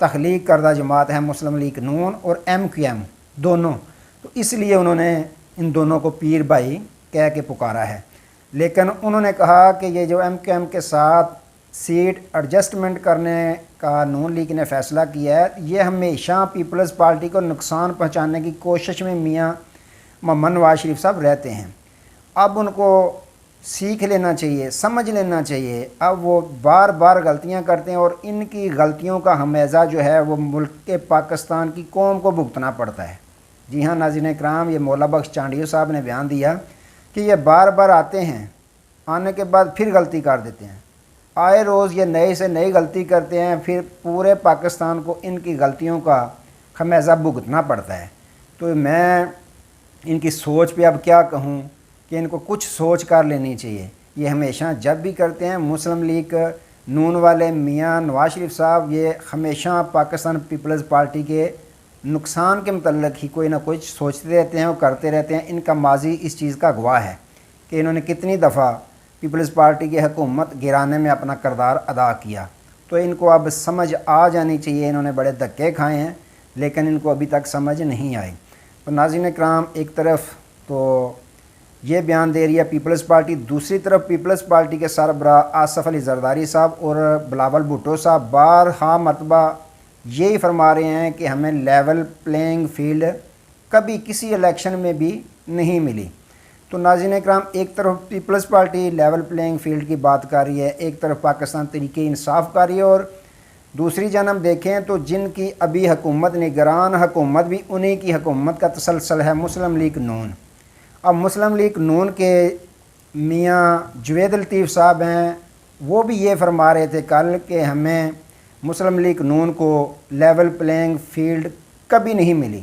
تخلیق کردہ جماعت ہے مسلم لیگ نون اور MQM دونوں، تو اس لیے انہوں نے ان دونوں کو پیر بھائی کہہ کے پکارا ہے۔ لیکن انہوں نے کہا کہ یہ جو MQM کے ساتھ سیٹ ایڈجسٹمنٹ کرنے کا نون لیگ نے فیصلہ کیا ہے، یہ ہمیشہ پیپلز پارٹی کو نقصان پہنچانے کی کوشش میں میاں محمد نواز شریف صاحب رہتے ہیں۔ اب ان کو سیکھ لینا چاہیے، سمجھ لینا چاہیے۔ اب وہ بار بار غلطیاں کرتے ہیں اور ان کی غلطیوں کا خمیازہ جو ہے وہ ملک کے پاکستان کی قوم کو بھگتنا پڑتا ہے۔ جی ہاں ناظرین اکرام، یہ مولا بخش چانڈیو صاحب نے بیان دیا کہ یہ بار بار آتے ہیں، آنے کے بعد پھر غلطی کر دیتے ہیں، آئے روز یہ نئے سے نئی غلطی کرتے ہیں، پھر پورے پاکستان کو ان کی غلطیوں کا خمیازہ بھگتنا پڑتا ہے۔ تو میں ان کی سوچ پہ اب کیا کہوں کہ ان کو کچھ سوچ کر لینی چاہیے۔ یہ ہمیشہ جب بھی کرتے ہیں مسلم لیگ نون والے میاں نواز شریف صاحب، یہ ہمیشہ پاکستان پیپلز پارٹی کے نقصان کے متعلق ہی کوئی نہ کوئی سوچتے رہتے ہیں اور کرتے رہتے ہیں۔ ان کا ماضی اس چیز کا گواہ ہے کہ انہوں نے کتنی دفعہ پیپلز پارٹی کی حکومت گرانے میں اپنا کردار ادا کیا۔ تو ان کو اب سمجھ آ جانی چاہیے۔ انہوں نے بڑے دھکے کھائے ہیں لیکن ان کو ابھی تک سمجھ نہیں آئی۔ تو ناظرین اکرام، ایک طرف تو یہ بیان دے رہی ہے پیپلز پارٹی، دوسری طرف پیپلز پارٹی کے سربراہ آصف علی زرداری صاحب اور بلاول بھٹو صاحب بارہا مرتبہ یہی فرما رہے ہیں کہ ہمیں لیول پلینگ فیلڈ کبھی کسی الیکشن میں بھی نہیں ملی۔ تو ناظرین اکرام، ایک طرف Peoples Party level playing field کی بات کر رہی ہے، ایک طرف پاکستان تحریک انصاف کر رہی ہے، اور دوسری جانب دیکھیں تو جن کی ابھی حکومت نگران حکومت بھی انہی کی حکومت کا تسلسل ہے مسلم لیگ نون۔ اب مسلم لیگ نون کے میاں جوید لطیف صاحب ہیں، وہ بھی یہ فرما رہے تھے کل کہ ہمیں مسلم لیگ نون کو لیول پلینگ فیلڈ کبھی نہیں ملی۔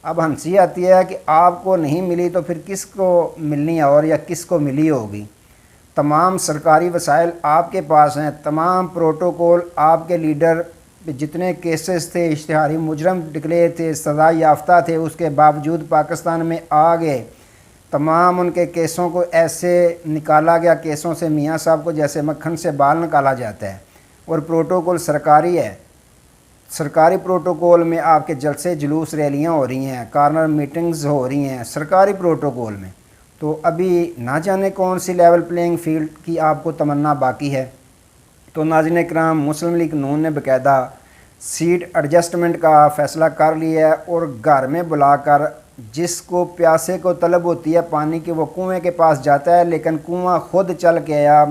اب ہنسی آتی ہے کہ آپ کو نہیں ملی تو پھر کس کو ملنی ہے اور یا کس کو ملی ہوگی؟ تمام سرکاری وسائل آپ کے پاس ہیں، تمام پروٹوکول آپ کے لیڈر جتنے کیسز تھے اشتہاری مجرم ڈکلیئر تھے، سزا یافتہ تھے، اس کے باوجود پاکستان میں آ گئے۔ تمام ان کے کیسوں کو ایسے نکالا گیا کیسوں سے میاں صاحب کو جیسے مکھن سے بال نکالا جاتا ہے، اور پروٹوکول سرکاری ہے۔ سرکاری پروٹوکول میں آپ کے جلسے جلوس ریلیاں ہو رہی ہیں، کارنر میٹنگز ہو رہی ہیں سرکاری پروٹوکول میں۔ تو ابھی نہ جانے کون سی لیول پلینگ فیلڈ کی آپ کو تمنا باقی ہے۔ تو ناظرین اکرام، مسلم لیگ نون نے باقاعدہ سیٹ ایڈجسٹمنٹ کا فیصلہ کر لیا ہے، اور گھر میں بلا کر جس کو پیاسے کو طلب ہوتی ہے پانی کی، وہ کنویں کے پاس جاتا ہے، لیکن کنواں خود چل کے آیا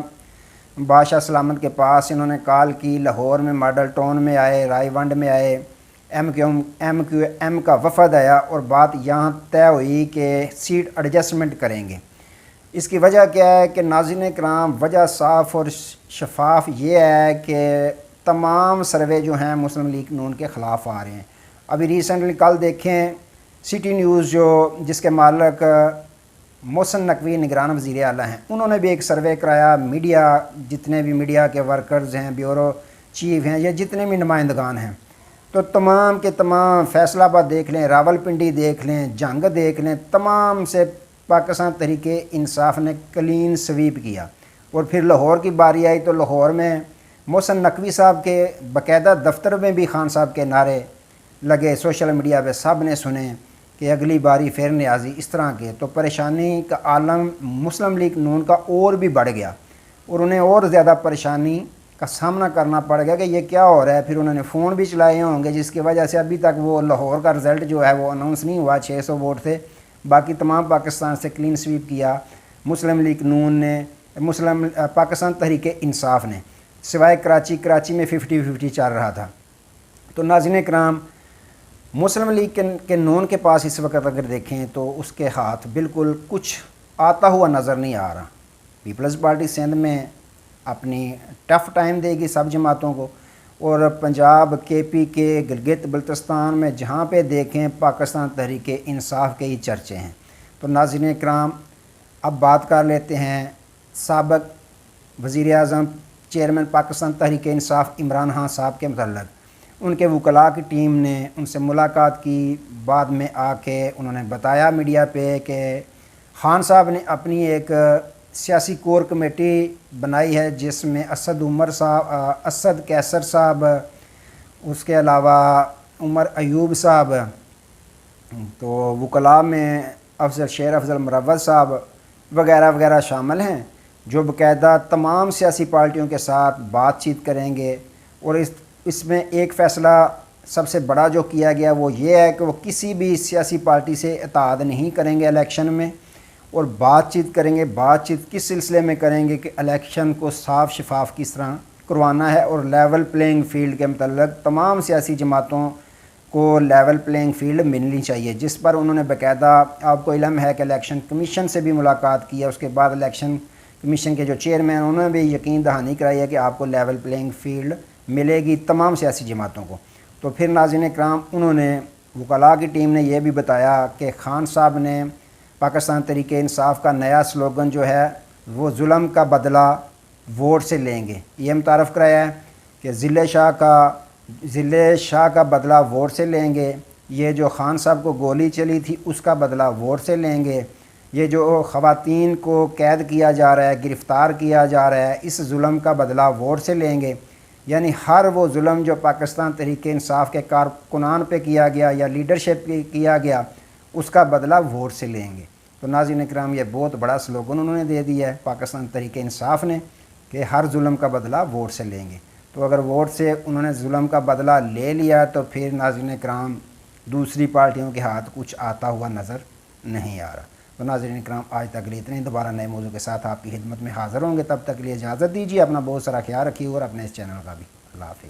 بادشاہ سلامت کے پاس۔ انہوں نے کال کی، لاہور میں ماڈل ٹاؤن میں آئے، رائے ونڈ میں آئے، MQM کا وفد آیا، اور بات یہاں طے ہوئی کہ سیٹ ایڈجسٹمنٹ کریں گے۔ اس کی وجہ کیا ہے کہ ناظرین اکرام، وجہ صاف اور شفاف یہ ہے کہ تمام سروے جو ہیں مسلم لیگ نون کے خلاف آ رہے ہیں۔ ابھی ریسنٹلی کل دیکھیں سٹی نیوز جس کے مالک محسن نقوی نگران وزیر اعلیٰ ہیں، انہوں نے بھی ایک سروے کرایا۔ میڈیا، جتنے بھی میڈیا کے ورکرز ہیں، بیورو چیف ہیں، یا جتنے بھی نمائندگان ہیں، تو تمام کے تمام فیصلہ آباد دیکھ لیں، راول پنڈی دیکھ لیں، جنگ دیکھ لیں، تمام سے پاکستان تحریک انصاف نے کلین سویپ کیا۔ اور پھر لاہور کی باری آئی تو لاہور میں محسن نقوی صاحب کے باقاعدہ دفتر میں بھی خان صاحب کے نعرے لگے، سوشل میڈیا پہ سب نے سنے کہ اگلی باری پھر نیازی، اس طرح کے۔ تو پریشانی کا عالم مسلم لیگ نون کا اور بھی بڑھ گیا، اور انہیں اور زیادہ پریشانی کا سامنا کرنا پڑ گیا کہ یہ کیا ہو رہا ہے۔ پھر انہوں نے فون بھی چلائے ہوں گے، جس کی وجہ سے ابھی تک وہ لاہور کا رزلٹ جو ہے وہ اناؤنس نہیں ہوا۔ 600 ووٹ تھے، باقی تمام پاکستان سے کلین سویپ کیا مسلم لیگ نون نے، پاکستان تحریک انصاف نے، سوائے کراچی میں 50-50 چل رہا تھا۔ تو ناظرین اکرام، مسلم لیگ کے نون کے پاس اس وقت اگر دیکھیں تو اس کے ہاتھ بالکل کچھ آتا ہوا نظر نہیں آ رہا۔ پیپلز پارٹی سندھ میں اپنی ٹف ٹائم دے گی سب جماعتوں کو، اور پنجاب KPK گلگت بلتستان میں جہاں پہ دیکھیں پاکستان تحریک انصاف کے ہی چرچے ہیں۔ تو ناظرین اکرام، اب بات کر لیتے ہیں سابق وزیر اعظم چیئرمین پاکستان تحریک انصاف عمران خان صاحب کے متعلق۔ ان کے وکلاء کی ٹیم نے ان سے ملاقات کی، بعد میں آ کے انہوں نے بتایا میڈیا پہ کہ خان صاحب نے اپنی ایک سیاسی کور کمیٹی بنائی ہے جس میں اسد کیسر صاحب اس کے علاوہ عمر ایوب صاحب، تو وکلاء میں افضل شیر افضل مروت صاحب وغیرہ وغیرہ شامل ہیں، جو باقاعدہ تمام سیاسی پارٹیوں کے ساتھ بات چیت کریں گے۔ اور اس میں ایک فیصلہ سب سے بڑا جو کیا گیا وہ یہ ہے کہ وہ کسی بھی سیاسی پارٹی سے اتحاد نہیں کریں گے الیکشن میں، اور بات چیت کریں گے۔ بات چیت کس سلسلے میں کریں گے کہ الیکشن کو صاف شفاف کس طرح کروانا ہے، اور لیول پلینگ فیلڈ کے متعلق تمام سیاسی جماعتوں کو لیول پلینگ فیلڈ ملنی چاہیے، جس پر انہوں نے باقاعدہ، آپ کو علم ہے کہ الیکشن کمیشن سے بھی ملاقات کی ہے۔ اس کے بعد الیکشن کمیشن کے جو چیئرمین انہوں نے بھی یقین دہانی کرائی ہے کہ آپ کو لیول پلینگ فیلڈ ملے گی تمام سیاسی جماعتوں کو۔ تو پھر ناظرین کرام، انہوں نے وکلاء کی ٹیم نے یہ بھی بتایا کہ خان صاحب نے پاکستان تحریک انصاف کا نیا سلوگن جو ہے وہ ظلم کا بدلہ ووٹ سے لیں گے، یہ متعارف کرایا ہے کہ ضلع شاہ کا بدلہ ووٹ سے لیں گے، یہ جو خان صاحب کو گولی چلی تھی اس کا بدلہ ووٹ سے لیں گے، یہ جو خواتین کو قید کیا جا رہا ہے، گرفتار کیا جا رہا ہے، اس ظلم کا بدلہ ووٹ سے لیں گے۔ یعنی ہر وہ ظلم جو پاکستان تحریک انصاف کے کارکنان پہ کیا گیا یا لیڈرشپ پہ کیا گیا، اس کا بدلہ ووٹ سے لیں گے۔ تو ناظرین کرام، یہ بہت بڑا سلوگن انہوں نے دے دیا ہے پاکستان تحریک انصاف نے کہ ہر ظلم کا بدلہ ووٹ سے لیں گے۔ تو اگر ووٹ سے انہوں نے ظلم کا بدلہ لے لیا تو پھر ناظرین کرام دوسری پارٹیوں کے ہاتھ کچھ آتا ہوا نظر نہیں آ رہا۔ تو ناظرین کرام، آج تک لیے اتنے، دوبارہ نئے موضوع کے ساتھ آپ کی خدمت میں حاضر ہوں گے، تب تک کے لیے اجازت دیجیے، اپنا بہت سارا خیال رکھیے اور اپنے اس چینل کا بھی۔ اللہ حافظ۔